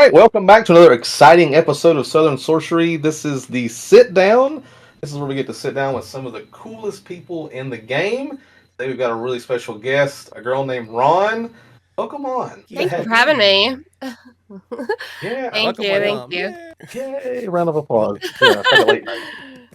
right, welcome back to another exciting episode of Southern Sorcery. This is the sit down. This is where we get to sit down with some of the coolest people in the game. Today we've got a really special guest, a girl named Ron. Welcome on. Good to Thank you have for you. having me. Yeah, Thank Welcome, you, thank welcome. you. Yeah. yay! Round of applause. Yeah, it's like a late night.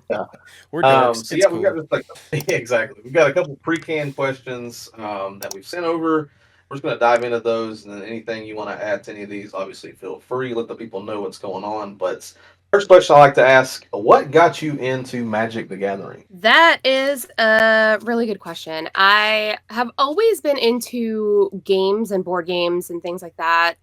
Yeah. We're dorks. So It's yeah, we've got cool. just like exactly. We've got a couple pre-canned questions that we've sent over. We're just going to dive into those, and then anything you want to add to any of these, obviously feel free. Let the people know what's going on. But first question I like to ask: what got you into Magic: The Gathering? That is a really good question. I have always been into games and board games and things like that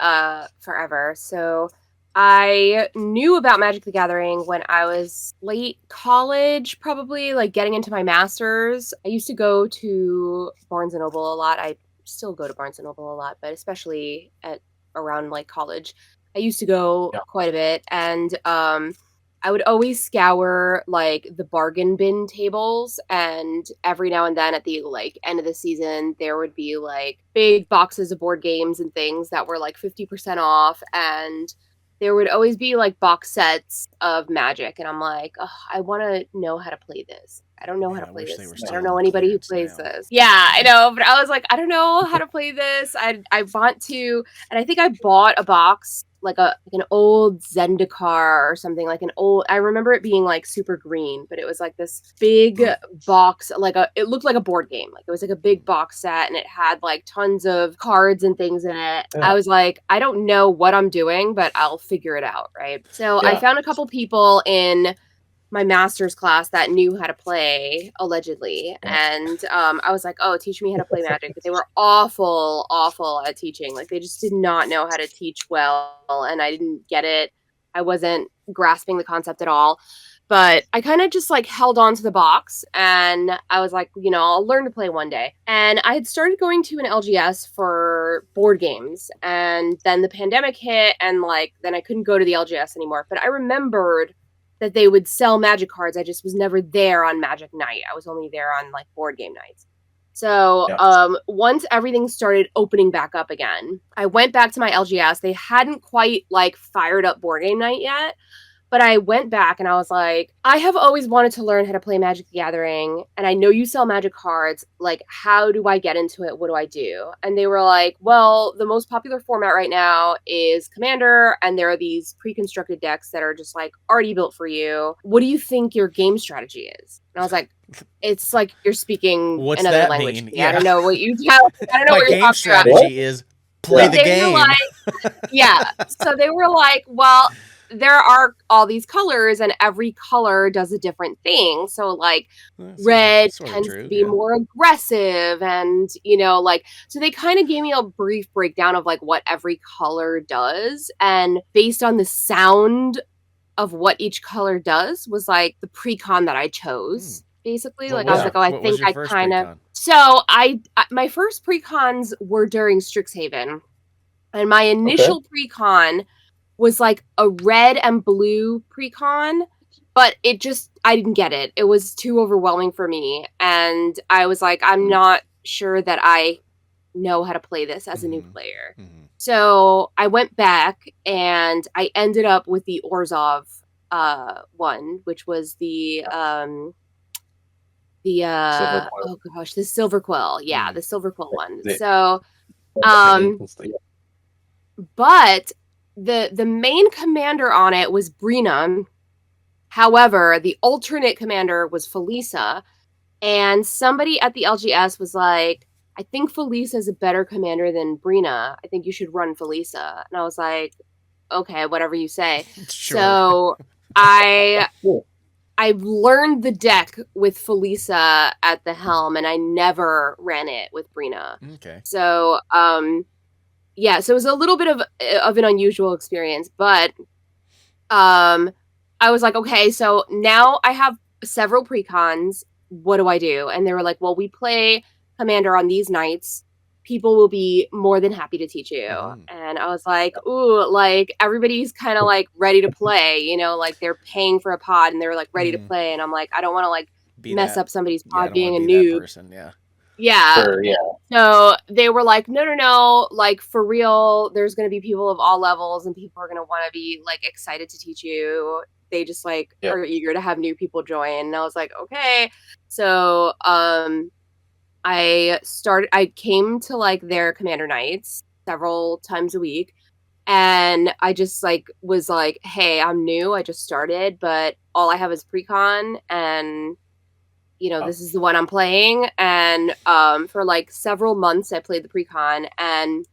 forever. So I knew about Magic the Gathering when I was late college, probably like getting into my master's. I used to go to Barnes and Noble a lot. I still go to Barnes and Noble a lot, but especially at around like college. I used to go Yeah. quite a bit and I would always scour like the bargain bin tables, and every now and then at the like end of the season there would be like big boxes of board games and things that were like 50% off, and there would always be like box sets of Magic, and I'm like, oh, I want to know how to play this. I don't know how Man, to I play wish they this. were I still don't on know the anybody who clearance plays now. this. Yeah, I know, but I was like, I don't know how to play this. I want to, and I think I bought a box like an old Zendikar or something, like an old, I remember it being like super green, but it was like this big box, it looked like a board game. Like it was like a big box set and it had like tons of cards and things in it. Yeah. I was like, I don't know what I'm doing, but I'll figure it out, right? So I Yeah. found a couple people in my master's class that knew how to play allegedly, Yeah. and I was like, oh, teach me how to play Magic. But they were awful at teaching. Like they just did not know how to teach well, and I didn't get it. I wasn't grasping the concept at all, but I kind of just like held on to the box, and I was like, I'll learn to play one day. And I had started going to an LGS for board games, and then the pandemic hit, and like then I couldn't go to the LGS anymore. But I remembered that they would sell Magic cards. I just was never there on Magic night. I was only there on like board game nights. So Yeah. once everything started opening back up again, I went back to my LGS. They hadn't quite like fired up board game night yet, but I went back and I was like, I have always wanted to learn how to play Magic the Gathering, and I know you sell Magic cards. Like, how do I get into it? What do I do? And they were like, well, the most popular format right now is Commander, and there are these pre-constructed decks that are just like already built for you. What do you think your game strategy is? And I was like, it's like you're speaking What's another that language to mean? me. I Yeah. don't know what you tell. I don't know My what you're game talking about. What? strategy is play Yeah. the They were game. like, yeah. So they were like, well, there are all these colors and every color does a different thing. So like red Sort of tends to true, be yeah. more aggressive, and like, so they kind of gave me a brief breakdown of like what every color does, and based on the sound of what each color does was like the pre-con that I chose. Basically, What like I was was Yeah. like, your oh, I what was think your I first kind of. pre-con? So my first pre-cons were during Strixhaven, and my Okay. initial pre-con was like a red and blue pre-con, but I didn't get it. It was too overwhelming for me, and I was like, I'm not sure that I know how to play this as a new player. So I went back and I ended up with the Orzhov one, which was Silver Quill. oh gosh, the Silver Quill. Yeah, Mhm. the Silver Quill one. The So minis um and stuff. but the main commander on it was Brina. However, the alternate commander was Felisa, and somebody at the LGS was like, I think Felisa is a better commander than Brina. I think you should run Felisa. And I was like, okay, whatever you say. Sure. So I Cool. I learned the deck with Felisa at the helm, and I never ran it with Brina. Okay. So yeah, so it was a little bit of an unusual experience, but I was like, okay, so now I have several precons. What do I do? And they were like, well, we play Commander on these nights. People will be more than happy to teach you. And I was like, ooh, like everybody's kind of like ready to play, like they're paying for a pod and they're like ready to play. And I'm like, I don't want to like Be mess that. up somebody's Yeah, I pod don't want being to a be that noob. person. Yeah. Yeah. Sure, yeah. So they were like, no, no, no, like for real, there's going to be people of all levels and people are going to want to be like excited to teach you. They just like Yep. are eager to have new people join. And I was like, okay. So I came to like their commander nights several times a week. And I just like was like, hey, I'm new. I just started, but all I have is precon and Oh, this is the one I'm playing. And for like several months, I played the precon, and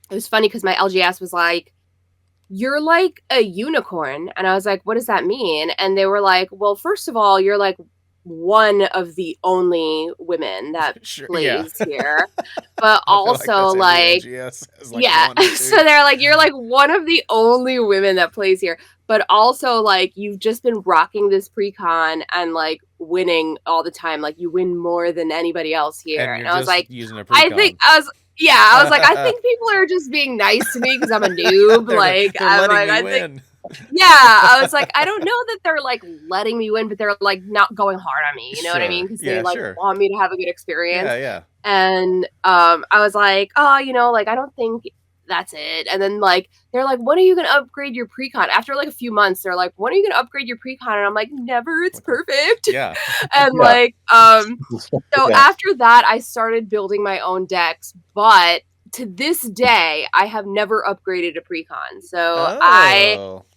it was funny because my LGS was like, "You're like a unicorn," and I was like, "What does that mean?" And they were like, "Well, first of all, you're like one of the only women that Sure, yeah. plays here, but I feel like also that's every like." LGS has like Yeah. one or So two. they're like, you're like one of the only women that plays here. But also like you've just been rocking this pre-con and like winning all the time. Like you win more than anybody else here. And you're And I was just like, using a I think precon. I was like, I think people are just being nice to me because I'm a noob. Like they're I'm letting like, me I think win. yeah, I was like, I don't know that they're like letting me win, but they're like not going hard on me. You know what I mean? Sure. Because they Yeah, like sure. want me to have a good experience. Yeah, yeah. And I was like, oh, like I don't think that's it. And then like they're like, when are you gonna upgrade your precon? After like a few months, they're like, when are you gonna upgrade your precon? And I'm like, never, it's perfect. Yeah. And yeah. like so Yeah. after that I started building my own decks, but to this day I have never upgraded a precon. So Oh.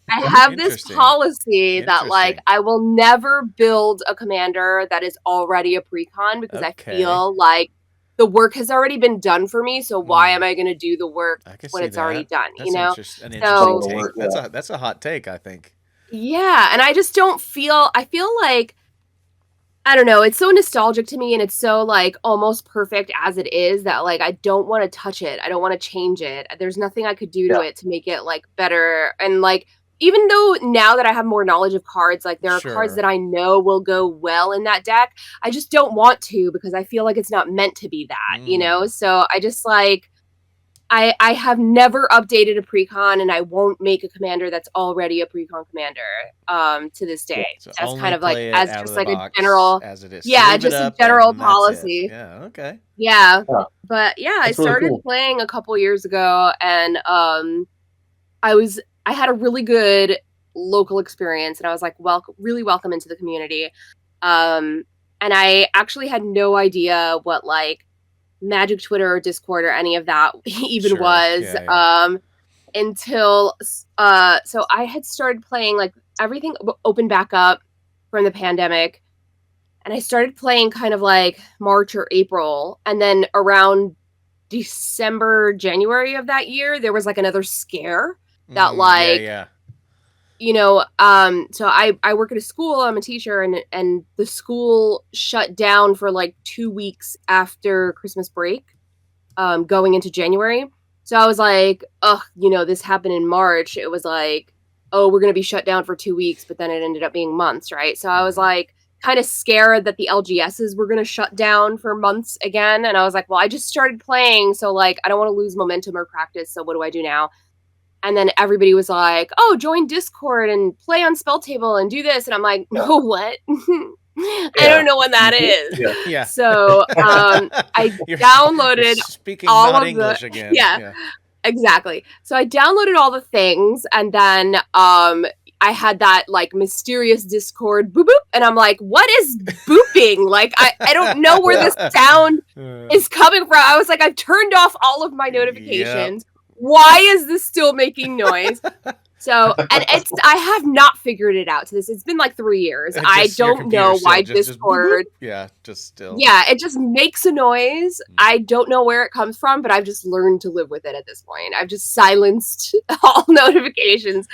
I have this Interesting. policy that like Interesting. I will never build a commander that is already a precon because I Okay. feel like the work has already been done for me. So why am Mm, I going to do the work I can when see it's already that. done? That's an interesting Putting So the work, take. yeah. That's a hot take, I think. yeah, and I just don't feel. I feel like I don't know. It's so nostalgic to me, and it's so like almost perfect as it is that like I don't want to touch it. I don't want to change it. There's nothing I could do to Yeah. it to make it like better. And like even though now that I have more knowledge of cards, like there are cards Sure. that I know will go well in that deck. I just don't want to because I feel like it's not meant to be that. Mm. So I just like I have never updated a precon and I won't make a commander that's already a precon commander to this Yeah. day. So As only kind of like play it as out of just the like a box general as it is. yeah, Sleeve it just a up general and that's it. policy. Yeah, okay. Yeah. Yeah. But yeah, I That's really started cool. playing a couple years ago and I was I had a really good local experience and I was like really welcome into the community. Um and I actually had no idea what like Magic Twitter or Discord or any of that even Sure. was Yeah, yeah. until so I had started playing like everything opened back up from the pandemic and I started playing kind of like March or April and then around December, January of that year there was like another scare that Yeah, like yeah. so I work at a school, I'm a teacher and the school shut down for like 2 weeks after Christmas break going into January. So I was like, oh, this happened in March. It was like, oh, we're going to be shut down for 2 weeks, but then it ended up being months, right? So I was Mhm. like, kind of scared that the LGSs were going to shut down for months again. And I was like, well, I just started playing. So like, I don't want to lose momentum or practice. So what do I do now? And then everybody was like, oh, join Discord and play on Spell Table and do this. And I'm like, Yeah. no, what? I Yeah. don't know what that is. Yeah. Yeah. So I you're you're downloaded speaking all not of the English again. yeah, Yeah. exactly. So I downloaded all the things and then I had that like mysterious Discord boop boop and I'm like, what is booping? Like I don't know where this sound is coming from. I was like, I've turned off all of my Yep. notifications. Why is this still making noise? So, and I have not figured it out to this. It's been like 3 years. I Just your don't computer know still why just boop boop. Discord Yeah, just still. yeah, it just makes a noise. Mm. I don't know where it comes from, but I've just learned to live with it at this point. I've just silenced all notifications.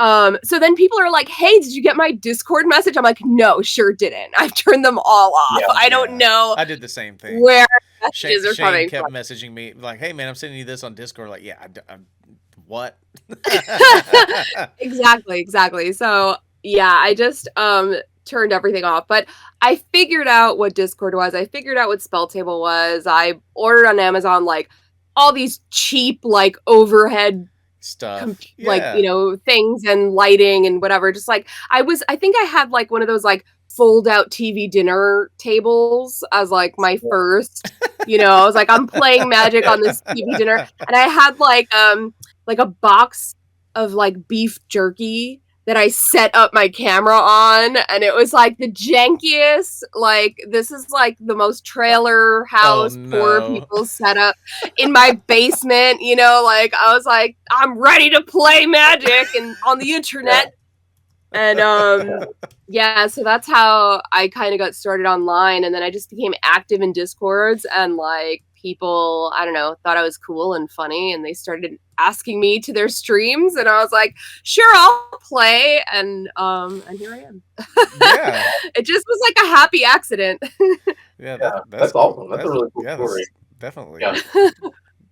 So then people are like, "Hey, did you get my Discord message?" I'm like, "No, sure didn't. I've turned them all off. Yeah. I don't Yeah. know I did the same thing. where Shane, messages are Shane coming kept from." messaging me like, "Hey man, I'm sending you this on Discord." Like, yeah, what? Exactly. So yeah, I just turned everything off. But I figured out what Discord was. I figured out what Spell Table was. I ordered on Amazon like all these cheap like overhead Stuff. like, Yeah. you know, things and lighting and whatever. Just like I think I had like one of those like fold out TV dinner tables as like my first, you know, I was like, I'm playing Magic on this TV dinner. And I had like a box of like beef jerky that I set up my camera on, and it was like the jankiest, like this is like the most trailer Oh house poor no. people setup in my basement, you know, like I was like, I'm ready to play Magic and on the internet. And yeah, so that's how I kind of got started online, and then I just became active in Discords, and like people, I don't know, thought I was cool and funny, and they started asking me to their streams, and I was like, sure, I'll play, and here I am. Yeah. It just was like a happy accident. Yeah, That's awesome. That's a really cool yeah, story. that's definitely. Yeah.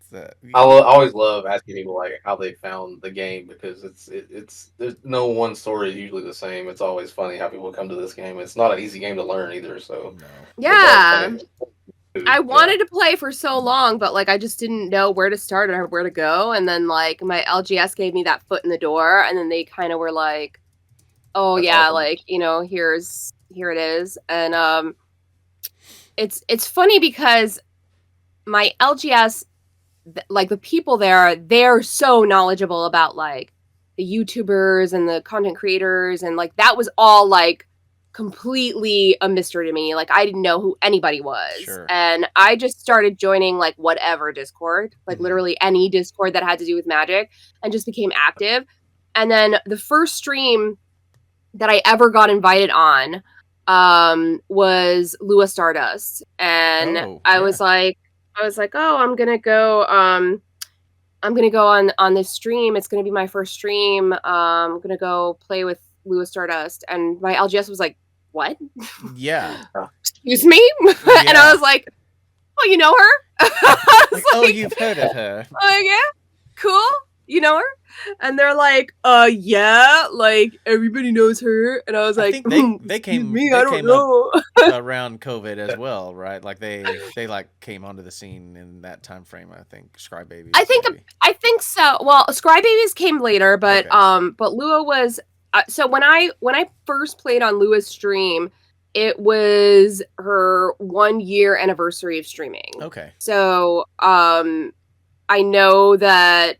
It's, Always love asking people like how they found the game because it's there's no one story is usually the same. It's always funny how people come to this game. It's not an easy game to learn either, so no. it's always Yeah. funny. I wanted to play for so long, but like I just didn't know where to start or where to go. And then like my LGS gave me that foot in the door, and then they kind of were like, "Oh That's yeah, awesome. like you know, here it is." And it's funny because my LGS, like the people there, they're so knowledgeable about like the YouTubers and the content creators, and like that was all like completely a mystery to me. Like I didn't know who anybody was. Sure. And I just started joining like whatever Discord, like Mhm. literally any Discord that had to do with Magic, and just became active. And then the first stream that I ever got invited on was Lua Stardust. And Oh, I yeah. was like, oh, I'm gonna go on this stream. It's gonna be my first stream. I'm gonna go play with Lua Stardust. And my LGS was like, what? Yeah. Excuse me? And I was like, oh, you know her? I was Like, oh, you've heard of her. like, yeah, cool. You know her? And they're like, yeah, like everybody knows her. And I was I like, think they excuse came me, they I don't came up know. around COVID as well, right? Like they like came onto the scene in that time frame. I think Crybabies. I think so. Well, Scry Babies came later, but Okay. but Lua was so when I first played on Lua's stream, it was her 1 year anniversary of streaming. Okay. So I know that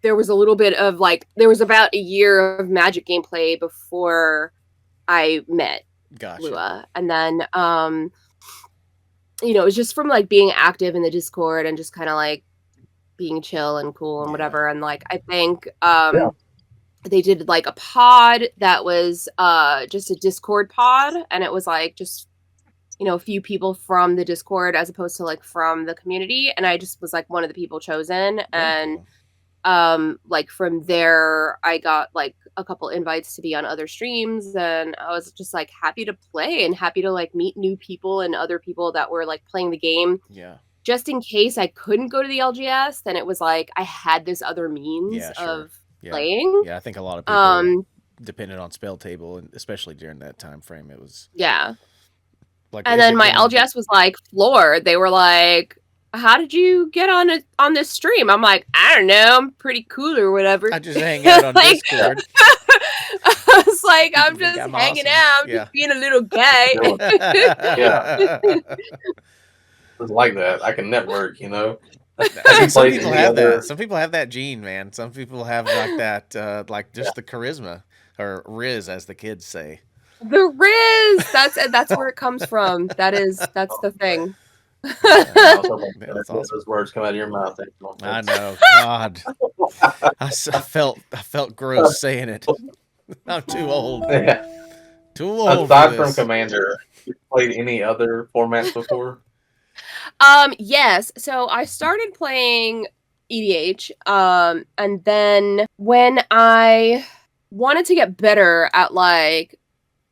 there was a little bit of like there was about a year of Magic gameplay before I met Gotcha. Lua, and then you know, it was just from like being active in the Discord and just kind of like being chill and cool and whatever. And like I think they did like a pod that was just a Discord pod, and it was like just, you know, a few people from the Discord as opposed to like from the community, and I just was like one of the people chosen. And cool. like from there I got like a couple invites to be on other streams, and I was just like happy to play and happy to like meet new people and other people that were like playing the game. Yeah. Just in case I couldn't go to the LGS, then it was like I had this other means Yeah, sure. of playing. Yeah, I think a lot of people depended on Spell Table, and especially during that time frame, it was like. And then my LGS was like floored. They were like, "How did you get on this stream?" I'm like, "I don't know. I'm pretty cool or whatever. I just hang out on like, Discord." I was like, "I'm just hanging out. I'm just being a little gay." Yeah. It's like that. I can network, you know. I mean, some people have that. Some people have that gene, man. Some people have like that, like just the charisma, or Riz, as the kids say. The Riz. That's where it comes from. That's the thing. That's awesome. Those words come out of your mouth. I know. God, I felt gross saying it. I'm too old. Yeah. Too old. Aside from Commander, you played any other formats before? Yes. So I started playing EDH, and then when I wanted to get better at like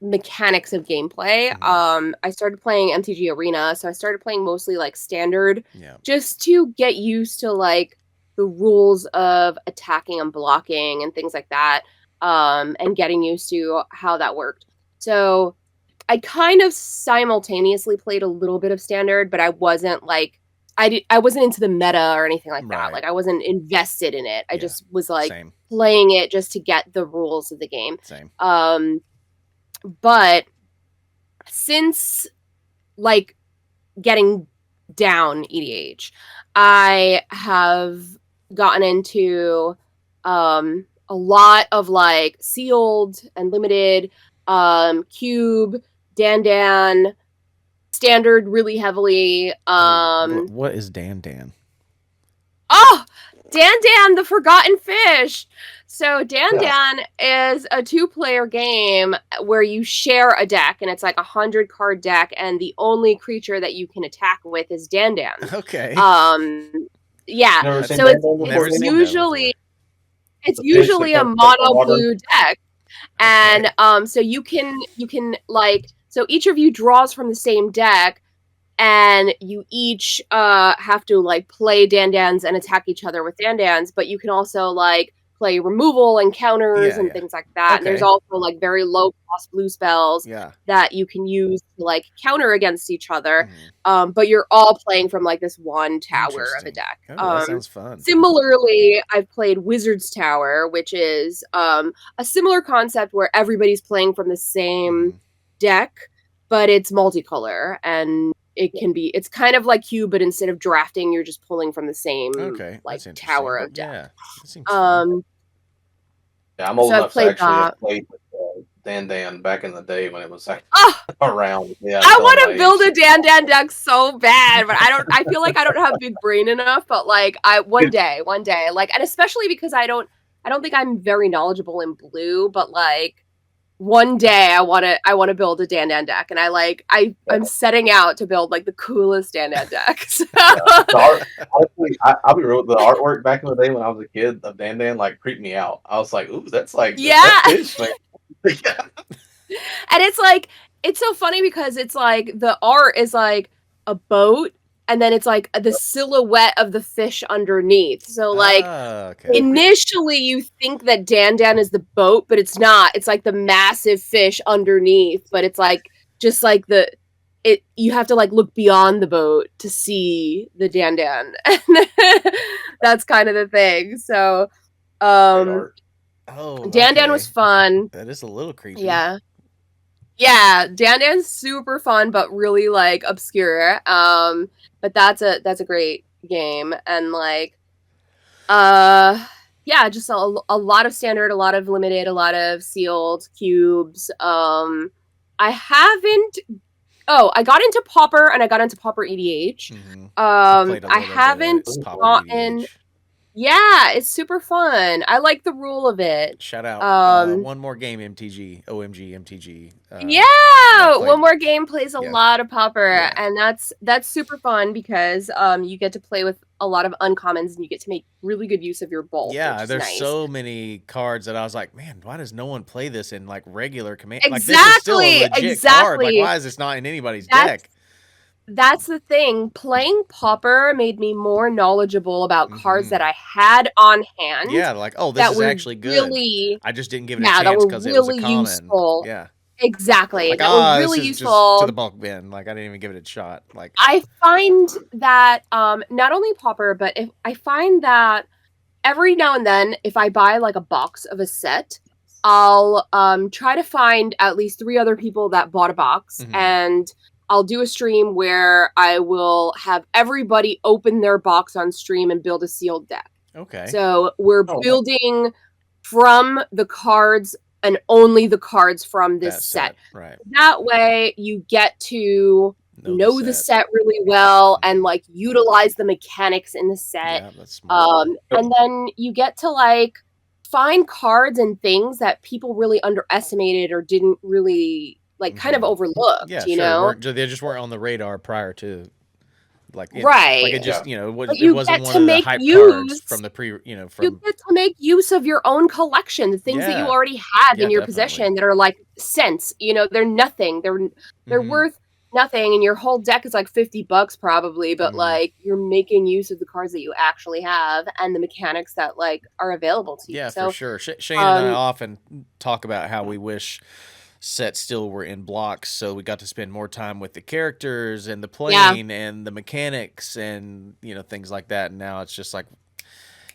mechanics of gameplay, I started playing MTG Arena. So I started playing mostly like standard, just to get used to like the rules of attacking and blocking and things like that, and getting used to how that worked. So I kind of simultaneously played a little bit of standard, but I wasn't like I wasn't into the meta or anything like that. Right. Like I wasn't invested in it. I Yeah. just was like Same. playing it just to get the rules of the game. Same. But since like getting down EDH, I have gotten into a lot of like sealed and limited, cube, Dan, standard really heavily. What is Dan? Oh, Dan, the Forgotten Fish. So Dan is a 2-player game where you share a deck, and it's like 100-card deck, and the only creature that you can attack with is Dan. Okay. Yeah. Never So it's usually a mono blue deck, and so you can like, so each of you draws from the same deck, and you each have to like play Dandans and attack each other with Dandans, but you can also like play removal and counters and things like that. Okay. And there's also like very low cost blue spells that you can use to like counter against each other. But you're all playing from like this one tower of a deck. Oh, that sounds fun. Similarly, I've played Wizard's Tower, which is a similar concept where everybody's playing from the same deck, but it's multicolor, and it's kind of like Cube, but instead of drafting, you're just pulling from the same like tower of deck. Yeah, that seems fun. Yeah, I'm old enough to actually have played with Dan back in the day when it was like around. Yeah, I want to build a Dan deck so bad, but I feel like I don't have big brain enough. But like, one day, like, and especially because I don't think I'm very knowledgeable in blue, but like, one day I want to build a Dan deck, and I'm setting out to build like the coolest Dan deck. So. Honestly, I'll be real. The artwork back in the day when I was a kid of Dan like creeped me out. I was like, ooh, that's like that fish, man. And it's like, it's so funny because it's like the art is like a boat, and then it's like the silhouette of the fish underneath. So like initially you think that Dan is the boat, but it's not. It's like the massive fish underneath, but it's like just like you have to like look beyond the boat to see the Dan. That's kind of the thing. So Dan was fun. That is a little creepy. Yeah, Dan's super fun, but really like obscure. But that's a great game, and like, just a lot of standard, a lot of limited, a lot of sealed cubes. I haven't. Oh, I got into Pauper, and I got into Pauper EDH. I haven't gotten. Yeah, it's super fun. I like the rule of it. Shout out. One more game, OMG, MTG. One more game plays a lot of Pauper, and that's super fun because you get to play with a lot of uncommons, and you get to make really good use of your bulk. Yeah, there's nice. So many cards that I was like, man, why does no one play this in like regular command? Exactly, like, this is still a legit card. Like, why is this not in anybody's deck? That's the thing. Playing Pauper made me more knowledgeable about cards that I had on hand. Yeah, like, oh, this is actually good. Really, I just didn't give it a chance because it was a common. Useful. Yeah. Exactly. Like, that were really this is useful. Just to the bulk bin. Like, I didn't even give it a shot. Like, I find that not only Pauper, but if I find that every now and then, if I buy like a box of a set, I'll try to find at least 3 other people that bought a box, and I'll do a stream where I will have everybody open their box on stream and build a sealed deck. Okay. So we're building from the cards and only the cards from this set. Right. That way you get to know the set really well and like utilize the mechanics in the set. Yeah, that's smart. And then you get to like find cards and things that people really underestimated or didn't really like kind of overlooked, you know? They just weren't on the radar prior to, like, right? Like it just, you know, it wasn't one of the hype cards from the from. You get to make use of your own collection, the things that you already have in your possession that are like cents. You know, they're nothing. They're worth nothing, and your whole deck is like $50 probably, but like you're making use of the cards that you actually have and the mechanics that like are available to you. Yeah, so, for sure. Shane and I often talk about how we wish sets still were in blocks, so we got to spend more time with the characters and the Yeah, playing and the mechanics and things like that. And now it's just like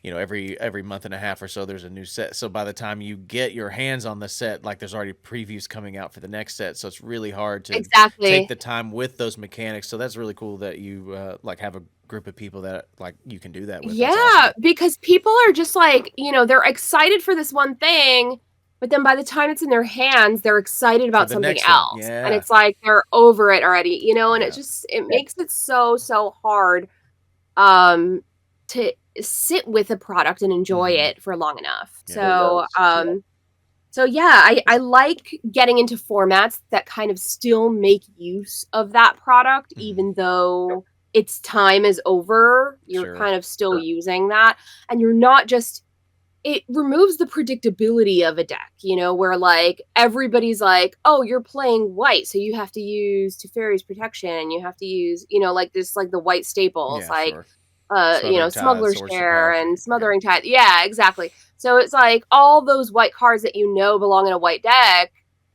every month and a half or so there's a new set. So by the time you get your hands on the set, like there's already previews coming out for the next set. So it's really hard to take exactly. the time with those mechanics. So that's really cool that you like have a group of people that like you can do that with. That's Yeah, awesome. because people are just like, they're excited for this one thing, but then by the time it's in their hands, they're excited For about the something next one, else. And yeah, it's like they're over it already, and yeah, it makes it so hard um to sit with a product and enjoy mm-hmm. it for long enough. Yeah, So yeah, I like getting into formats that kind of still make use of that product, mm-hmm. even though its time is over. You're Sure, kind of still using that, and you're not just. It removes the predictability of a deck, where like everybody's like, oh, you're playing white, so you have to use Teferi's Protection, and you have to use, like this, like the white staples, yeah, like sure. Smothering Tide, Smuggler's Source of Share Path, and yeah, Smothering Tide. Yeah, exactly. So it's like all those white cards that belong in a white deck,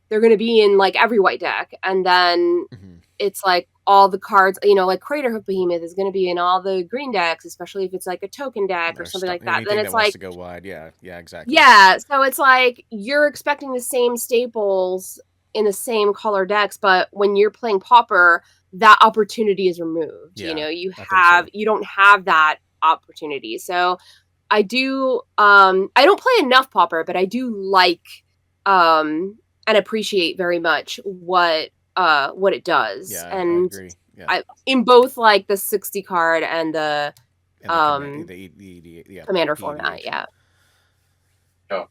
they're going to be in like every white deck. And then mm-hmm. it's like all the cards, like Craterhoof Behemoth is going to be in all the green decks, especially if it's like a token deck or Or something like that. Then anything that it's wants like, to go wide. Yeah, yeah, exactly. yeah, so it's like you're expecting the same staples in the same color decks, but when you're playing Pauper, that opportunity is removed. Yeah, I think so. You don't have that opportunity. So I don't play enough Pauper, but I do like and appreciate very much what it does. Yeah, I And agree. Yeah, I in both like the 60 card and the and the command, yeah, commander the format, EDH. yeah. Yeah.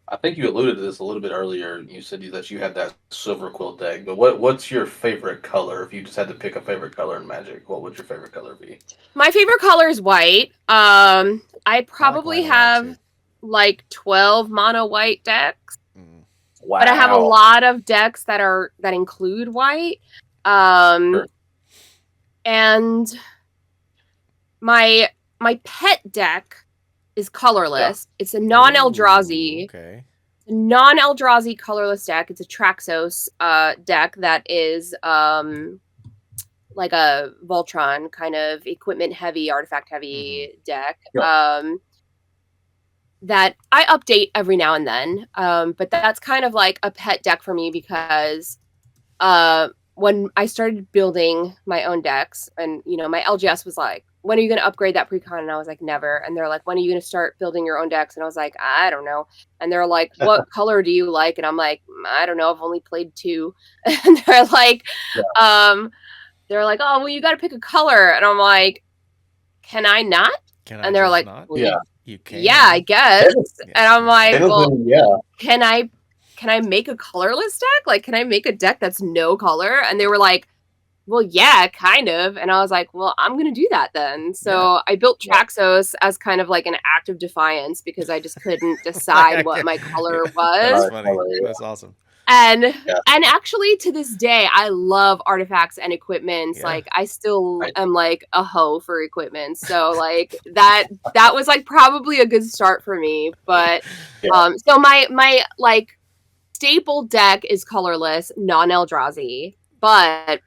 I think you alluded to this a little bit earlier. You said that you had that silver quill deck, but what's your favorite color? If you just had to pick a favorite color in Magic, what would your favorite color be? My favorite color is white. I I like white probably a lot have too. like 12 mono white decks, Mm. but I have a Wow. lot of decks that include white. Um, Sure. and my pet deck is Yeah. colorless. It's a Ooh, non-Eldrazi, okay. colorless deck. It's a Traxos deck that is like a Voltron kind of equipment heavy, artifact heavy deck. Yeah. That I update every now and then. But that's kind of like a pet deck for me because when I started building my own decks, and my LGS was like, when are you going to upgrade that precon? And I was like, never. And they're like, when are you going to start building your own decks? And I was like, I don't know. And they're like, what color do you like? And I'm like, I don't know. I've only played 2. And Yeah. um, they're like, oh, well, you got to pick a color. And I'm like, can I not? Can I And they're just like, not? well, Yeah. You can. yeah, I guess. Yeah. And I'm like, well, Yeah. can I make a colorless deck? Like, can I make a deck that's no color? And they were like, well, yeah, kind of. And I was like, well, I'm going to do that then. So I built Traxos as kind of like an act of defiance because I just couldn't decide what my color was. That's funny. That's awesome. And actually to this day, I love artifacts and equipments. Yeah. Like I still am like a hoe for equipment. So like that was like probably a good start for me. But so my like staple deck is colorless, non-Eldrazi, but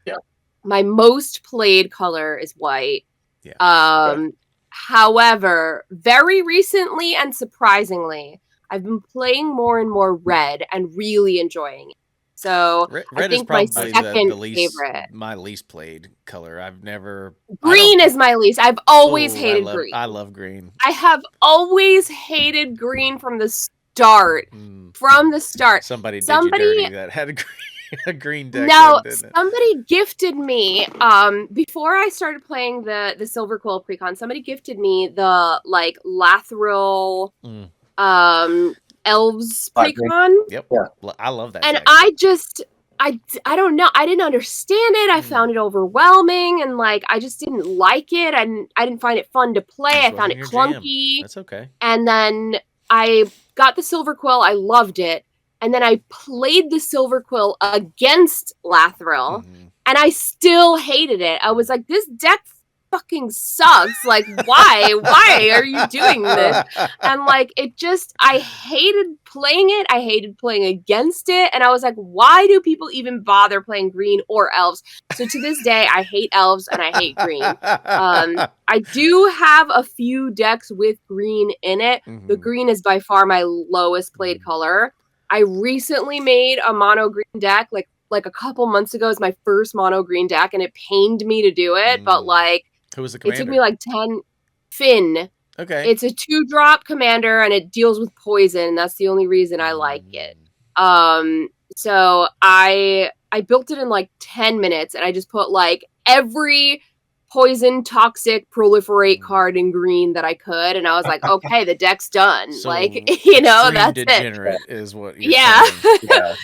my most played color is white. Yeah. However, very recently and surprisingly, I've been playing more and more red and really enjoying it. So Red I is think my probably second the least favorite. my least played color. I've never. Green is my least. I've always hated green. I love green. I have always hated green from the start. From the start. Somebody did you dirty that had a green deck. No, then, didn't it? somebody gifted me before I started playing the Silver Quill precon. Somebody gifted me the like Lathril elves precon. Yep. Yeah. I love that. And deck. I don't know. I didn't understand it. I found it overwhelming, and like I just didn't like it. And I didn't find it fun to play. I found it clunky. That's okay. And then I got the Silver Quill. I loved it. And then I played the Silver Quill against Lathril, and I still hated it. I was like, this deck fucking sucks. Like, why are you doing this? And like, I hated playing it. I hated playing against it. And I was like, why do people even bother playing green or elves? So to this day, I hate elves and I hate green. I do have a few decks with green in it. The green is by far my lowest played color. I recently made a mono green deck, like a couple months ago. Is my first mono green deck, and it pained me to do it. But like, who was the it commander? took me like 10. Finn. Okay. It's a 2-drop commander, and it deals with poison. That's the only reason I like it. So I built it in like 10 minutes, and I just put like every poison, toxic, proliferate card in green that I could, and I was like, okay, the deck's done. So like, you know, extreme that's degenerate it. is what you're Yeah. saying. Yeah.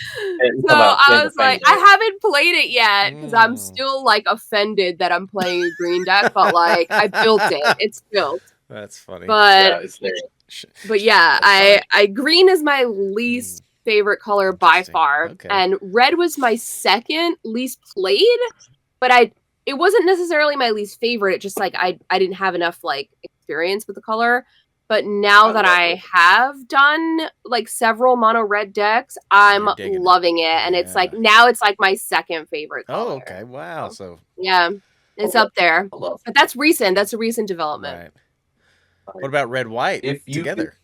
So I was like, I haven't played it yet because I'm still like offended that I'm playing a green deck, but like I built it. It's built. That's funny. But it's there. But yeah, I green is my least favorite color by far, Okay. and red was my second least played. But it wasn't necessarily my least favorite. It just like I didn't have enough like experience with the color. But now that I have done like several mono red decks, I'm loving it, and it's like now it's like my second favorite color. Oh, okay, wow. So yeah, it's up there. But that's recent. That's a recent development. Right. What about red white together?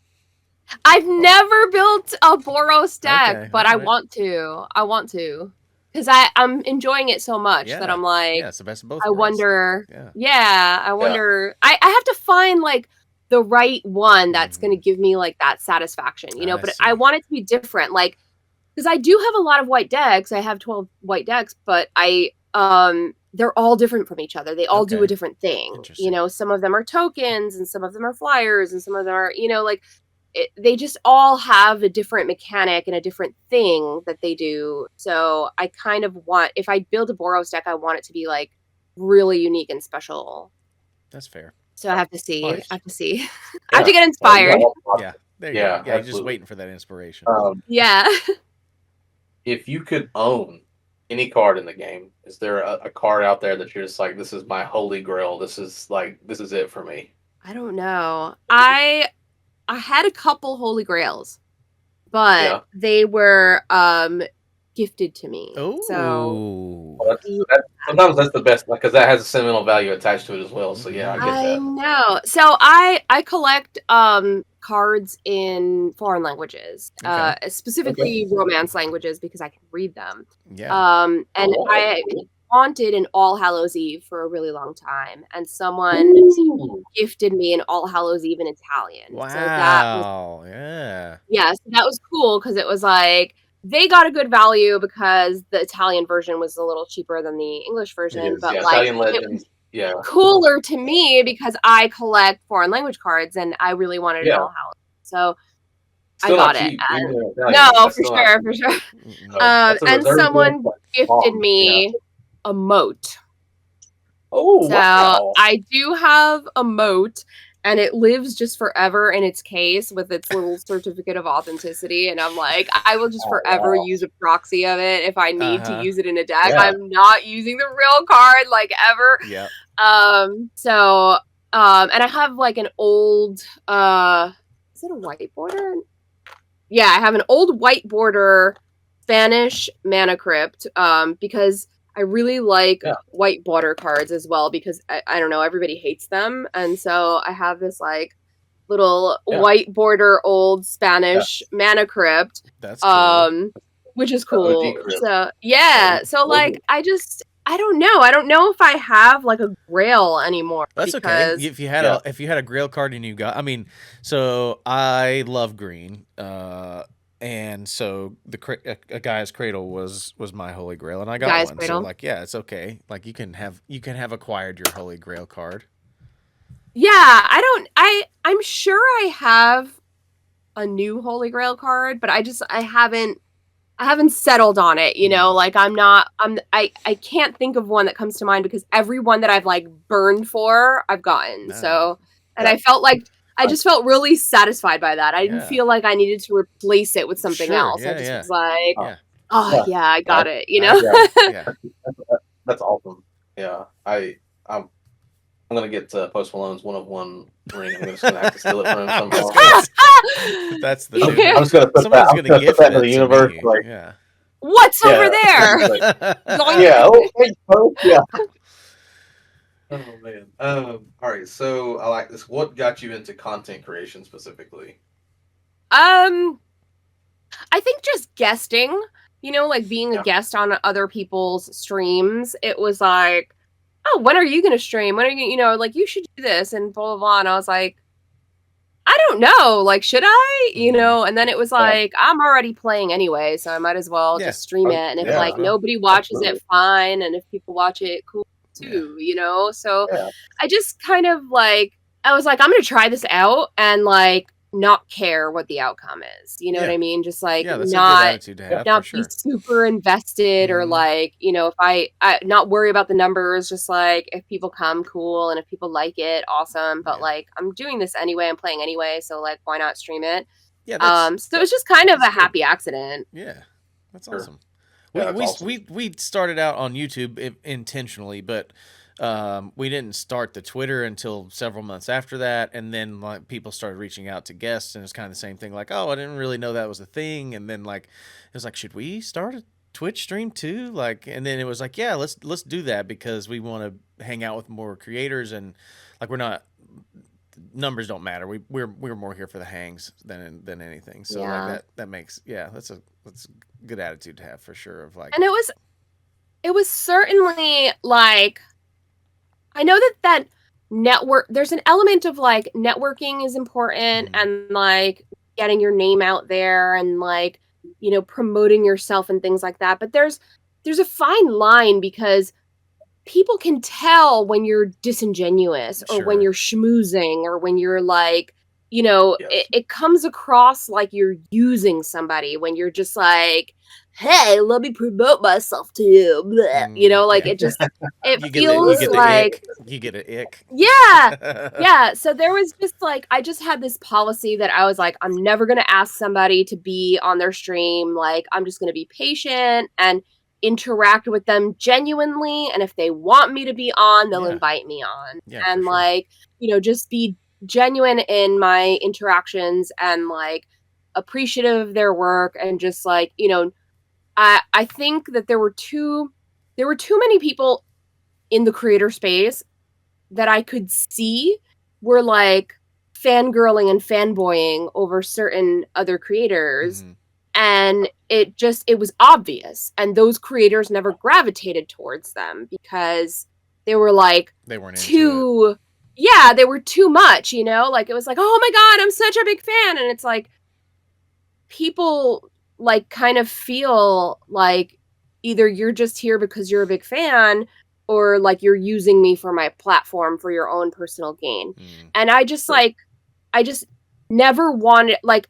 I've never built a Boros deck, but I want to. I want to. Because I'm enjoying it so much that I'm like, it's the best of both I worlds. wonder. I wonder. I have to find like the right one that's going to give me like that satisfaction, you know, but I want it to be different. Like, because I do have a lot of white decks. I have 12 white decks, but they're all different from each other. They all do a different thing. You know, some of them are tokens and some of them are flyers and some of them are, you know, like they just all have a different mechanic and a different thing that they do. So I kind of want, if I build a Boros deck, I want it to be like really unique and special. That's fair. So I have to see. Nice. I have to see. I have to get inspired. Yeah. There you go. Yeah, you're just waiting for that inspiration. Yeah. If you could own any card in the game, is there a card out there that you're just like, this is my holy grail? This is it for me. I don't know. I had a couple holy grails, but they were gifted to me. Oh, so sometimes that's the best because that has a sentimental value attached to it as well. So yeah, I get that. I know. So I collect cards in foreign languages, specifically romance languages because I can read them. Yeah. And I wanted an All Hallows Eve for a really long time, and someone gifted me an All Hallows Eve in Italian. Wow. So that was, so that was cool because it was like they got a good value because the Italian version was a little cheaper than the English version, but like Italian Legends. Yeah. Cooler to me because I collect foreign language cards and I really wanted an All Hallows. So Still I got it. No, for sure. And someone gifted me a moat. Oh, so wow. I do have a moat, and it lives just forever in its case with its little certificate of authenticity. And I'm like, I will just forever use a proxy of it if I need to use it in a deck. Yeah. I'm not using the real card like ever. Yeah. So and I have like an old is it a white border? Yeah, I have an old white border Spanish mana crypt because I really like white border cards as well because I don't know, everybody hates them. And so I have this like little white border old Spanish mana crypt. That's cool. Which is cool. So so like I don't know. I don't know if I have like a grail anymore. That's okay. If you had a grail card and you got, I mean, so I love green. And so a Gaia's Cradle was my holy grail, and I got Gaia's one. Cradle. So like, it's okay. Like you can have acquired your holy grail card. Yeah, I'm sure I have a new holy grail card, but I haven't settled on it, you know, like I can't think of one that comes to mind because every one that I've like burned for, I've gotten. So, and I felt like I just felt really satisfied by that. I didn't feel like I needed to replace it with something else. I just was like, I got it, you know? That's awesome. Yeah. I'm I'm gonna get Post Malone's One of One ring. I'm just gonna have to steal it from him I was somehow. gonna say, that's the new. I'm just gonna put that. Someone's I'm gonna gonna put gift that into the it to universe. me. Like, Yeah. What's over there? Like, Yoink. yeah. Oh, thanks, Post. Yeah. Oh man. All right. So I like this. What got you into content creation specifically? I think just guesting, like being a Yeah. guest on other people's streams. It was like, oh, when are you going to stream? When are you, like you should do this and blah, blah, blah. And I was like, I don't know. Like, should I? And then it was like, I'm already playing anyway, so I might as well Yeah. just stream it. And if Yeah, like as well. nobody watches Absolutely. it, fine. And if people watch it, cool too, So Yeah. I just kind of like, I was like, I'm going to try this out and like not care what the outcome is. You know what Yeah. I mean? Just like Yeah, that's a good not attitude to have, for not be sure. super invested or Mhm. like, if I not worry about the numbers, just like if people come, cool, and if people like it, awesome. But Yeah. like I'm doing this anyway, I'm playing anyway, so like why not stream it? Yeah, that's So it was just kind of a that's good. happy accident. Yeah, that's Sure. awesome. Yeah, that's awesome. We started out on YouTube intentionally, but we didn't start the Twitter until several months after that, and then like people started reaching out to guests, and it's kind of the same thing. Like, oh, I didn't really know that was a thing, and then like it was like, should we start a Twitch stream too? Like, and then it was like, yeah, let's do that because we want to hang out with more creators, and like we're not. Numbers don't matter. We're more here for the hangs than anything. So Yeah. like that makes that's a good attitude to have for sure. Of like, And it was certainly like, I know that network, there's an element of like networking is important and like getting your name out there and like, promoting yourself and things like that. But there's a fine line because people can tell when you're disingenuous or when Sure. you're schmoozing or when you're like, Yes. it comes across like you're using somebody when you're just like, hey, let me promote myself to you. Bleh. Like it just, it you feels get the like, ick. You get an ick. yeah. Yeah. So there was just like, I just had this policy that I was like, I'm never going to ask somebody to be on their stream. Like, I'm just going to be patient and interact with them genuinely. And if they want me to be on, they'll Yeah. invite me on. Yeah, And for sure. like, just be genuine in my interactions and like appreciative of their work and just like, I think that there were too many people in the creator space that I could see were like fangirling and fanboying over certain other creators. Mhm. And it was obvious. And those creators never gravitated towards them because they were like They weren't into too, yeah, they were too much, like it was like, oh my God, I'm such a big fan. And it's like, people like kind of feel like either you're just here because you're a big fan or like you're using me for my platform for your own personal gain. And I just I just never wanted, like,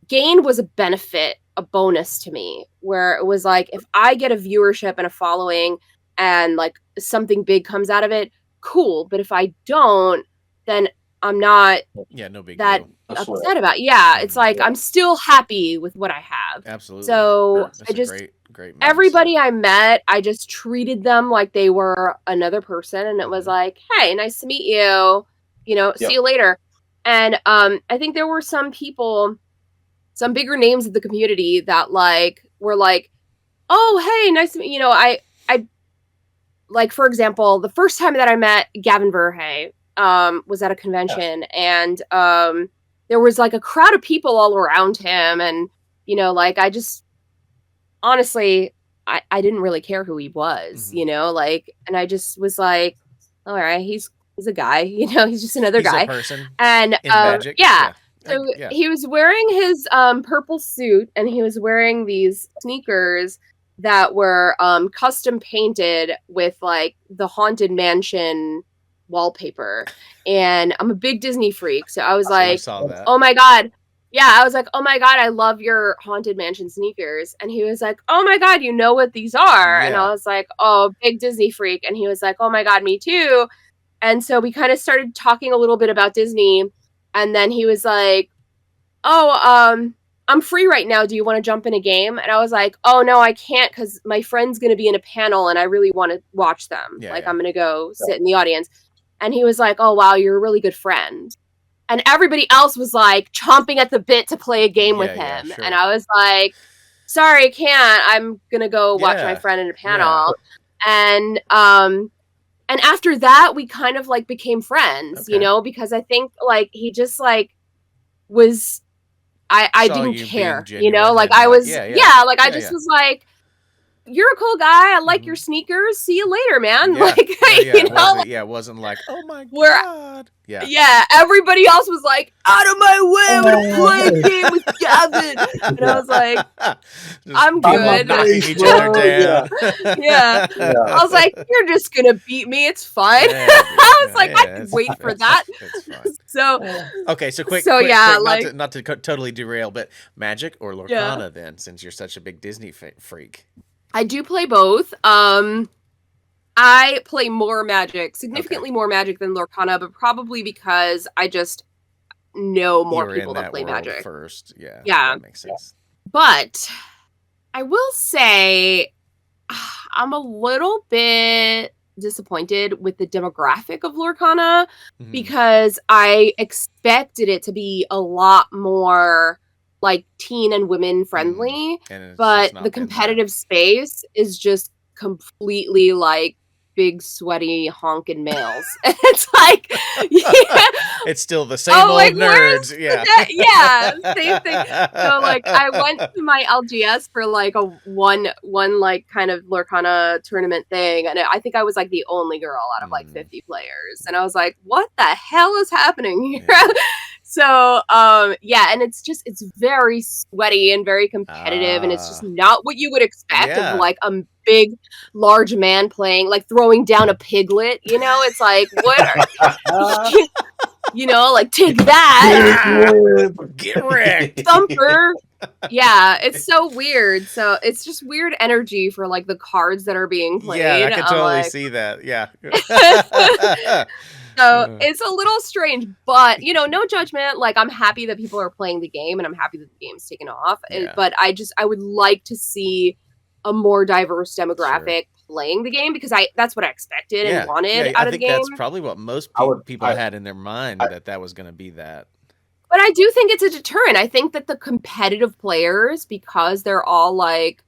gain was a benefit, a bonus to me, where it was like, if I get a viewership and a following and like something big comes out of it, cool. But if I don't, then I'm not no big that deal. upset about it. Yeah, it's like I'm still happy with what I have. Absolutely. So That's I just great mindset. everybody I met, I just treated them like they were another person, and it was like, hey, nice to meet you. See you later. And I think there were some people, some bigger names of the community that like were like, oh, hey, nice to meet I like, for example, the first time that I met Gavin Verhey was at a convention, and there was like a crowd of people all around him, and like I just honestly I didn't really care who he was, like, and I just was like, all right, he's a guy, he's just another guy. A person and in magic. yeah. So he was wearing his purple suit, and he was wearing these sneakers that were custom painted with like the Haunted Mansion wallpaper. And I'm a big Disney freak, so I was like, oh my God. Yeah, I was like, oh my God, I love your Haunted Mansion sneakers. And he was like, oh my God, you know what these are? And I was like, oh, big Disney freak. And he was like, oh my God, me too. And so we kind of started talking a little bit about Disney. And then he was like, oh, I'm free right now. Do you want to jump in a game? And I was like, oh, no, I can't because my friend's going to be in a panel and I really want to watch them. I'm going to go sit in the audience. And he was like, "Oh wow, you're a really good friend." And everybody else was like chomping at the bit to play a game with Yeah, him. sure. And I was like, "Sorry, I can't. I'm gonna go watch my Yeah, friend in a yeah. panel." And after that we kind of like became friends, you Okay. know, because I think like he just like was I Saw didn't you being care, you know, genuine like and I like, was like I just yeah. was like, "You're a cool guy. I like your Mhm. sneakers. See you later, man." Yeah, Like, yeah. you It know, wasn't. Yeah, it wasn't like, oh my where god. Yeah. yeah, everybody else was like, "Out of my way, I'm gonna play a game with Gavin." And I was like, Just "I'm people good." knocking each other down. Yeah. Yeah. I was like, "You're just gonna beat me. It's fine." Yeah, dude. I was Yeah, like, "I yeah, could wait for that." it's fine. So Okay, so quick, so quick, yeah, quick. like Not to totally derail, but Magic or yeah. Lorcana then, since you're such a big Disney freak. I do play both. I play more Magic, significantly more Magic than Lorcana, but probably because I just know You more were in people that that play world Magic. first. Yeah, Yeah. that makes sense. But I will say I'm a little bit disappointed with the demographic of Lorcana Mhm. because I expected it to be a lot more like teen and women friendly, And it's just but not the been that. competitive space is just completely like big sweaty honking males. It's like yeah, It's still the same old like nerds. Yeah. yeah, same thing. So like I went to my LGS for like a one like kind of Lorcana tournament thing, and I think I was like the only girl out of like 50 players, and I was like, what the hell is happening here? Yeah. So yeah, and it's very sweaty and very competitive, and it's just not what you would expect Yeah. of like a big large man playing, like throwing down a piglet, you know. It's like, what are you know, like take that, Get wrecked. thumper. Yeah, it's so weird. So it's just weird energy for like the cards that are being played. Yeah, I can I'm totally like, see that. Yeah. so it's a little strange, but you know, no judgment. Like I'm happy that people are playing the game, and I'm happy that the game's taken off. Yeah. But I would like to see a more diverse demographic playing the game, because that's what I expected and wanted out of the game. That's probably what most people had in their mind, that was going to be that. But I do think it's a deterrent. I think that the competitive players, because they're all like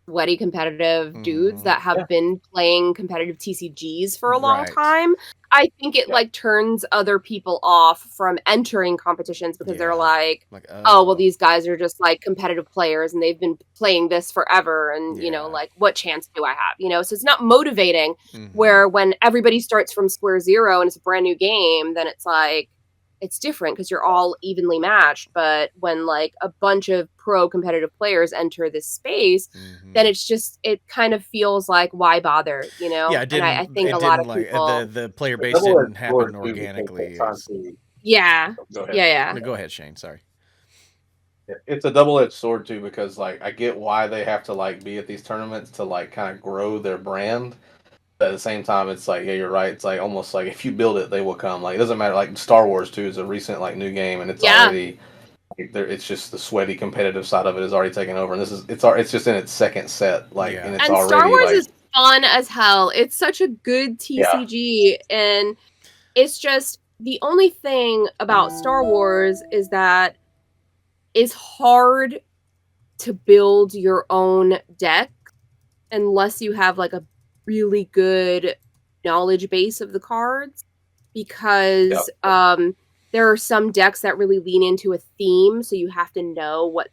sweaty competitive dudes that have been playing competitive TCGs for a long time, I think it like turns other people off from entering competitions, because they're like, oh, well, these guys are just like competitive players and they've been playing this forever, and you know, like, what chance do I have, you know? So it's not motivating. Where when everybody starts from square zero and it's a brand new game, then it's like, it's different because you're all evenly matched. But when like a bunch of pro competitive players enter this space, then it's just, it kind of feels like, why bother, you know? Yeah, and I think a lot of people, the player base didn't happen organically. Yeah. Go ahead, Shane. Sorry. It's a double-edged sword too, because like I get why they have to like be at these tournaments to like kind of grow their brand. But at the same time, it's like, yeah, you're right. It's like almost like if you build it, they will come. Like it doesn't matter. Like Star Wars 2 is a recent like new game, and it's already like, it's just the sweaty competitive side of it is already taken over, and it's just in its second set. Like and it's already Star Wars like, is fun as hell. It's such a good TCG, and it's just the only thing about Star Wars is that it's hard to build your own deck unless you have like a really good knowledge base of the cards, because there are some decks that really lean into a theme, so you have to know what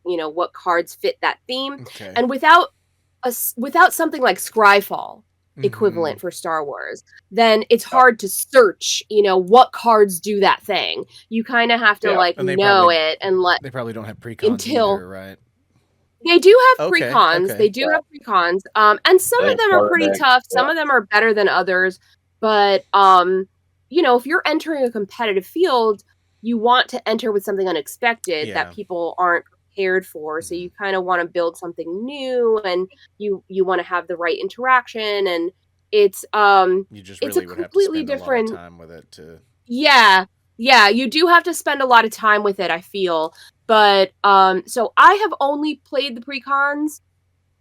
what cards fit that theme. And without something like Scryfall equivalent for Star Wars, then it's hard to search, what cards do that thing. You kind of have to like know it, and they probably don't have precons either, right? They do have precons. They do have precons. And some of them are pretty tough. Some of them are better than others. But if you're entering a competitive field, you want to enter with something unexpected that people aren't prepared for. So you kind of want to build something new, and you want to have the right interaction, and it's you just really would have to spend a lot of time with it to you do have to spend a lot of time with it, I feel. But so I have only played the precons,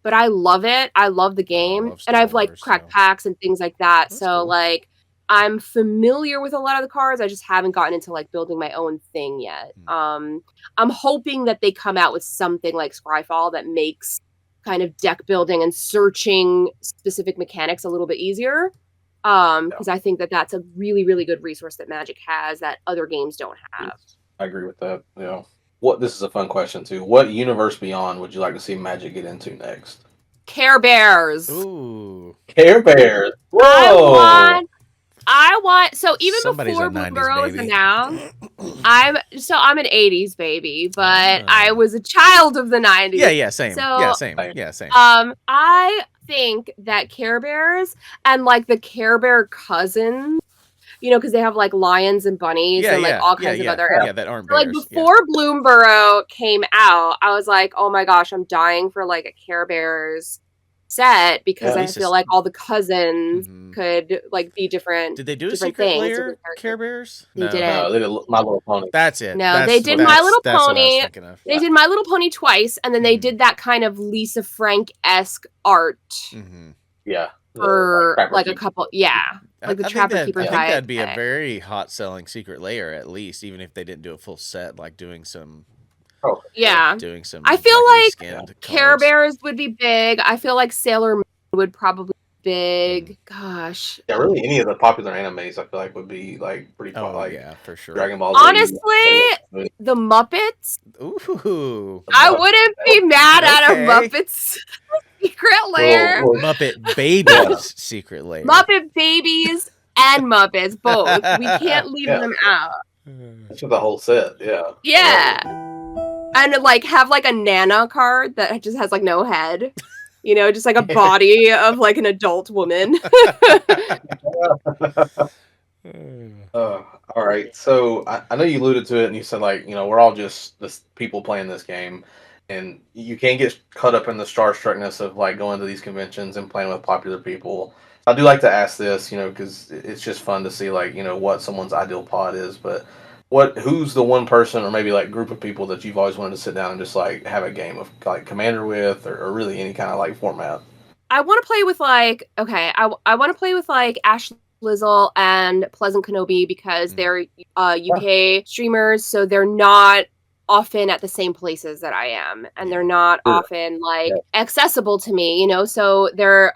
but I love it. I love the game, and I've like cracked packs and things like that. So cool. Like I'm familiar with a lot of the cards. I just haven't gotten into like building my own thing yet. I'm hoping that they come out with something like Scryfall that makes kind of deck building and searching specific mechanics a little bit easier. Because I think that that's a really, really good resource that Magic has that other games don't have. I agree with that. Yeah. This is a fun question too. What universe beyond would you like to see Magic get into next? Care Bears. Ooh. Care Bears. Whoa. I want so even Somebody's before a 90s Bloomburrow was baby. announced, I'm an 80s baby, but I was a child of the 90s. Yeah, same. So, yeah, same. I think that Care Bears and like the Care Bear cousins, you know, because they have like lions and bunnies and like all kinds of other that aren't bears. Like before Bloomburrow came out, I was like, oh my gosh, I'm dying for like a Care Bears set because I feel like all the cousins could like be different. Did they do a different secret things layer Care Bears? They didn't. No, they did My Little Pony. That's it. No, they did My Little Pony. They did My Little Pony twice, and then they did that kind of Lisa Frank-esque art. Yeah. For like a couple, like the Trapper Keeper. I think that'd be a very hot selling secret layer, at least, even if they didn't do a full set, like doing some. Doing some. I feel like Care Bears would be big. I feel like Sailor Moon would probably be big. Gosh. Yeah, really, any of the popular animes I feel like would be like pretty fun. Like, yeah, for sure. Dragon Ball Z. Honestly, the Muppets. Ooh. I wouldn't be mad at a Muppets secret layer. Muppet Babies secret layer. Muppet Babies and Muppets, both. We can't leave them out. That's the whole set, yeah. Yeah. And like have like a Nana card that just has like no head. You know, just like a body of like an adult woman. All right. So I know you alluded to it and you said like, we're all just people playing this game and you can't get caught up in the starstruckness of like going to these conventions and playing with popular people. I do like to ask this, because it's just fun to see like, what someone's ideal pod is, but who's the one person or maybe like group of people that you've always wanted to sit down and just like have a game of like Commander with or really any kind of like format? I want to play with like I want to play with like Ash Lizzle and Pleasant Kenobi because they're UK streamers, so they're not often at the same places that I am, and they're not often like accessible to me, so they're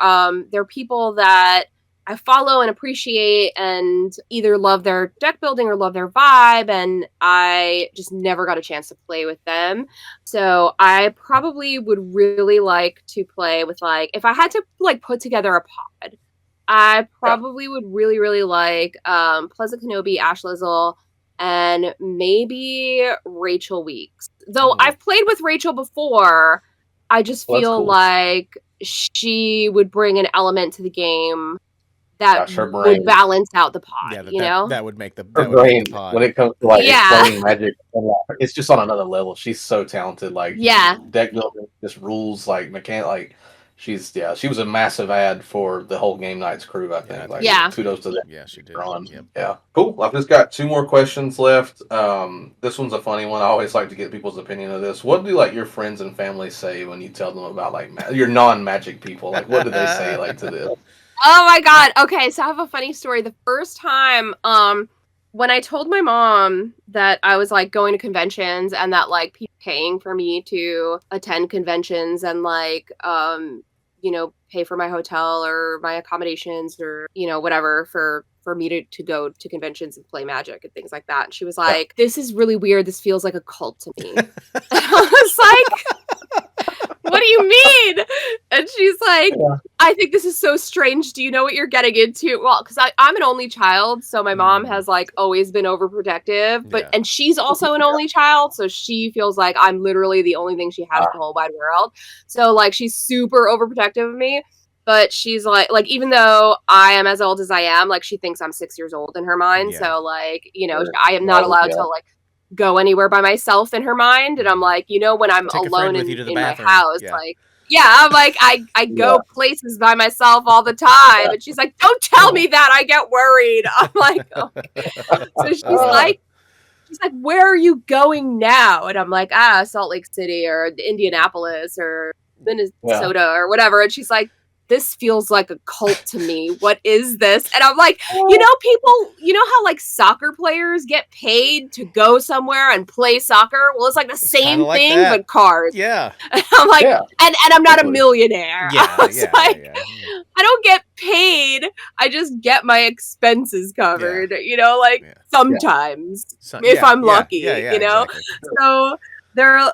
people that I follow and appreciate and either love their deck building or love their vibe, and I just never got a chance to play with them. So I probably would really like to play with like, if I had to like put together a pod, I probably would really, really like Pleasant Kenobi, Ash Lizzle, and maybe Rachel Weeks. Though I've played with Rachel before, I just feel like she would bring an element to the game that would balance out the pod, that would make the pod. When it comes to like explaining Magic, it's just on another level. She's so talented. Like deck building just rules like mechanic. Like she was a massive ad for the whole Game Nights crew. I think. Kudos to them. Yeah, she did. Yep. Yeah, cool. I've just got 2 more questions left. This one's a funny one. I always like to get people's opinion of this. What do like your friends and family say when you tell them about like your non-Magic people? Like, what do they say like to this? Oh my god. Okay, so I have a funny story. The first time when I told my mom that I was like going to conventions and that like people paying for me to attend conventions and like pay for my hotel or my accommodations or whatever for me to go to conventions and play Magic and things like that. And she was like, this is really weird. This feels like a cult to me. I was like, what do you mean? And she's like, I think this is so strange. Do you know what you're getting into? Well, because I'm an only child, so my mom has like always been overprotective, and she's also an only child, so she feels like I'm literally the only thing she has in the whole wide world. So like she's super overprotective of me. But she's like even though I am as old as I am, like she thinks I'm 6 years old in her mind. So like, I am not allowed to like go anywhere by myself in her mind. And I'm like, when I'm alone in my house, like, I'm like, I go places by myself all the time. And she's like, don't tell me that, I get worried. I'm like, oh. So she's like, where are you going now? And I'm like, Salt Lake City or Indianapolis or Minnesota or whatever. And she's like, this feels like a cult to me. What is this? And I'm like, people, how like soccer players get paid to go somewhere and play soccer? Well, it's like the same like thing, that. but cards. Yeah. And I'm like, Yeah. and I'm not a millionaire. Yeah, I was yeah, like, yeah. I don't get paid. I just get my expenses covered, sometimes if I'm lucky, Exactly. So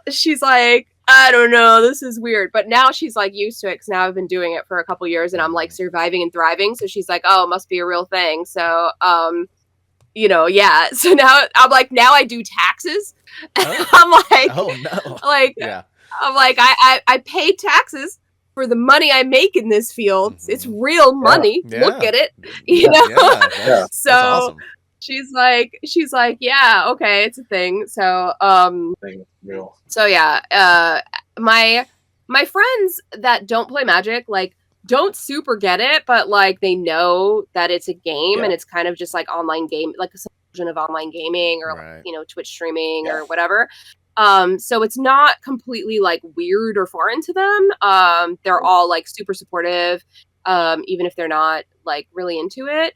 she's like, I don't know, this is weird. But now she's like used to it because now I've been doing it for a couple years and I'm like surviving and thriving. So she's like, oh, it must be a real thing. So, yeah. So now I'm like, now I do taxes. I'm like, oh no. Like, yeah. I'm like, I pay taxes for the money I make in this field. It's real money. Yeah. Look at it. That's So awesome. she's like, yeah, okay, it's a thing. So, so yeah, my friends that don't play Magic, like, don't super get it, but like they know that it's a game and it's kind of just like online game, like a version of online gaming or like, Twitch streaming or whatever. So it's not completely like weird or foreign to them. They're all like super supportive, even if they're not like really into it.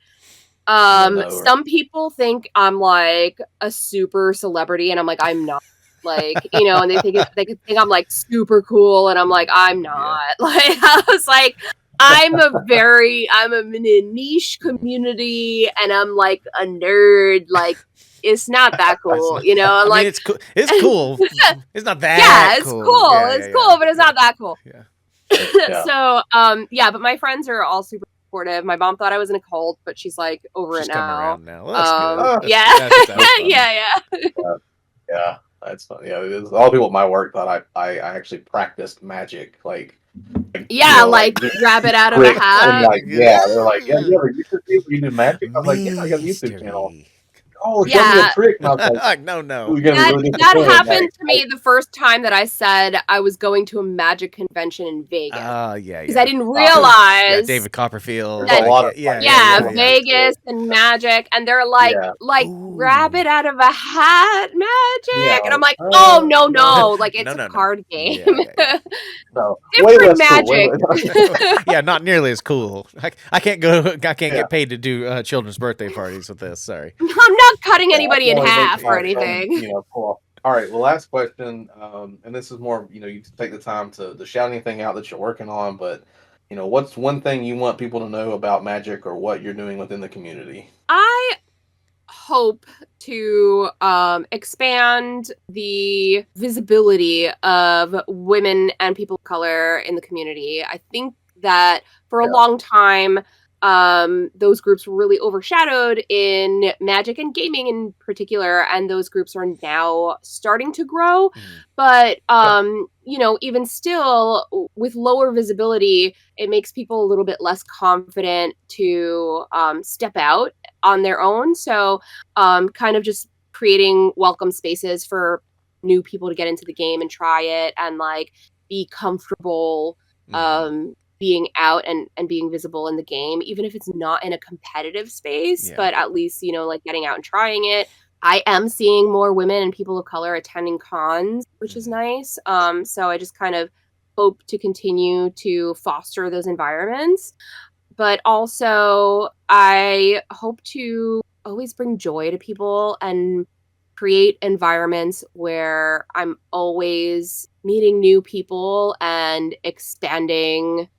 Some people think I'm like a super celebrity and I'm like, I'm not. Like, and they think I'm like super cool and I'm like, I'm not. Like, I was like, I'm in a niche community and I'm like a nerd. Like, it's not that cool, I like, mean, it's cool. It's cool. It's not that it's cool. It's cool, but it's not that cool. Yeah. So, but my friends are all super supportive. My mom thought I was in a cult, but she's like over She's it now. Coming around now. Well, that's good. Yeah, that's funny. Yeah, a lot of people at my work thought I actually practiced magic, like rabbit out of a hat. Like, they're like, yeah, you ever YouTube magic? I'm like, yeah, I got a YouTube channel. Oh, show me a trick. And I was like, no. That happened to me the first time that I said I was going to a magic convention in Vegas. Because I didn't realize David Copperfield. Vegas and magic, and they're like rabbit out of a hat magic, and I'm like, oh no, like it's a card game. No, different magic. Cool. Not nearly as cool. I can't get paid to do children's birthday parties with this. Sorry. I'm not cutting anybody in half or anything. Cool. All right. Well, last question, and this is more, you take the time to shout anything out that you're working on, but what's one thing you want people to know about Magic or what you're doing within the community? I hope to expand the visibility of women and people of color in the community. I think that for a long time, those groups were really overshadowed in Magic and gaming in particular, and those groups are now starting to grow. But even still, with lower visibility, it makes people a little bit less confident to step out on their own. So kind of just creating welcome spaces for new people to get into the game and try it and like be comfortable being out and being visible in the game, even if it's not in a competitive space, but at least, like getting out and trying it. I am seeing more women and people of color attending cons, which is nice. So I just kind of hope to continue to foster those environments. But also, I hope to always bring joy to people and create environments where I'm always meeting new people and expanding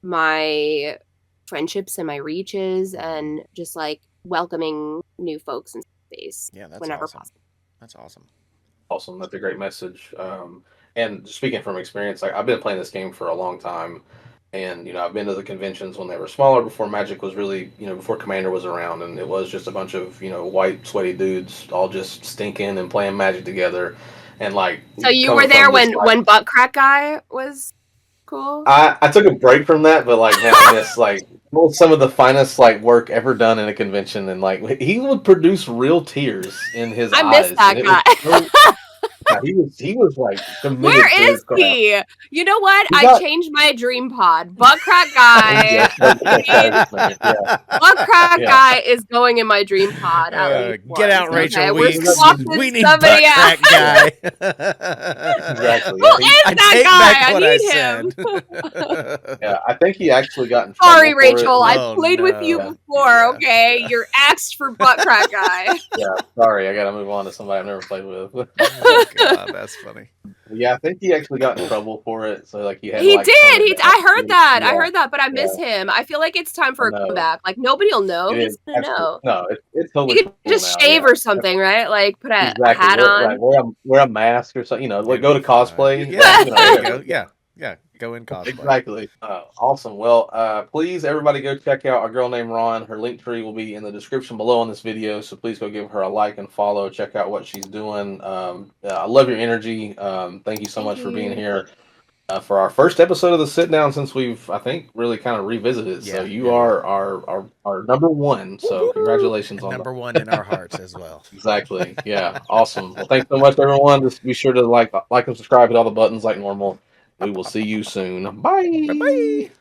my friendships and my reaches and just like welcoming new folks in space whenever possible. That's awesome. Awesome. That's a great message. And speaking from experience, I've been playing this game for a long time. And, I've been to the conventions when they were smaller, before Magic was really, before Commander was around. And it was just a bunch of, white, sweaty dudes all just stinking and playing Magic together. And So you were there when Butt Crack Guy was cool? I took a break from that, but man, I miss some of the finest work ever done in a convention, and he would produce real tears in his eyes. I miss that guy. he was like committed Where to is his craft. he? You know what? He I got- changed my dream pod. Butt crack guy. Yes, yes, man, yeah. Butt crack Yeah. guy is going in my dream pod at least Get once. out, Rachel Okay, Weeks. we're swapping We need somebody butt else. crack guy. Exactly. Who Yeah, is I that take guy? back I what need I him. said. yeah. I think he actually got in trouble Sorry, for Rachel. it. I Oh, played with you no. before. Yeah, Okay, yeah. you're axed for butt crack guy. Yeah, sorry, I gotta move on to somebody I've never played with. Oh, God, that's funny. Yeah, I think he actually got in trouble for it. So like he had He like did. turn it He. down. I heard that. Yeah, I heard that. But I miss him. I feel like it's time I for a know. comeback. Like nobody'll know. It He's is gonna absolutely know. no. It's totally You could cool just now. shave Yeah, or something, right? Like put a exactly. hat on. Wear a mask or something. You know, like It'd go to be fine. cosplay. Yeah, You know, there you whatever. go. Yeah, yeah. Go in cosplay. Exactly. Awesome. Well, please, everybody, go check out our girl named Ron. Her link tree will be in the description below on this video. So please go give her a like and follow. Check out what she's doing. I love your energy. Thank you so much for being here for our first episode of the sit down since we've, I think, really kind of revisited. So you are our number one. So congratulations And on number that. one in our hearts as well. Exactly. Yeah. Awesome. Well, thanks so much, everyone. Just be sure to like and subscribe, hit all the buttons like normal. We will see you soon. Bye. Bye-bye.